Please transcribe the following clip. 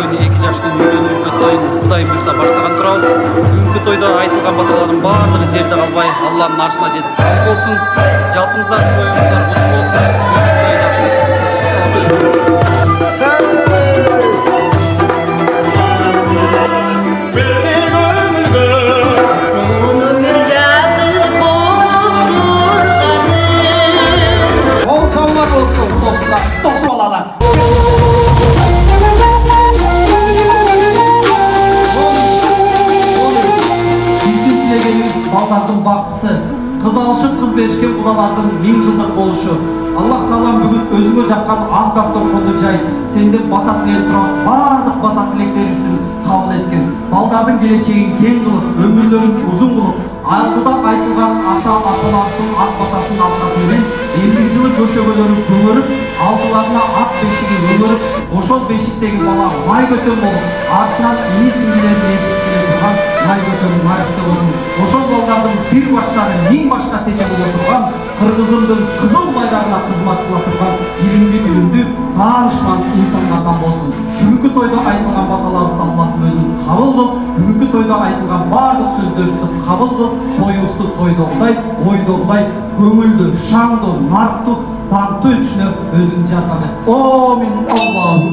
бүгін 2 жаштың үйлөнүүгө тойын Кудайым буйрса баштаган турабыз. Бүгүнкү тойдо айтылган баталардын баардыгы жерде калбай, Алланын аршына жетип кабыл болсун. Жалпыңыздар тоюңуздар куттуу болсун. Кудай жакшы өтсүн. Ассаламу алейкум. Балдардың бактысы, кыз алышып кыз беришкен кудалардын 1000 жылдык болушу. Аллах Таалам бүгүн өзүңө жаккан ак дасторконду жай, сенден бата тилеп турабыз, бардык бата тилектерибиздин кабыл эткин. Балдардын келечегин кең кылып, өмүрлөрүн узун кылып, алдыда айтылган ата-апаларыбыздын ак батасынын аркасы менен эмдик жылы көшөгөлөрүн көмөрүп, алдыларына ак бешиги өмөрүп, ошол бешиктеги бала май көтөн болуп, артынан ини сиңдилерин ээрчип келе турган май көтөн наристе болсун. Ошол балдардын бир баштары 1000 башка тете боло турган, кыргызымдын кызыл байрагына кызмат кыла турган илимдүү билимдүү даанышман инсандардан болсун. Бүгүнкү тойдо айтылган баталарыбызды Аллахым өзү кабыл кылып, бүгүнкү тойдо айтылган бардык сөздөрүбүздү кабыл кылып, тоюбузду тойдогудай, ойдогудай көңүлдүү, шаңдуу, нарктуу, таңтуу өтүшүнө өзүң жардам эт. Амин. Аллаху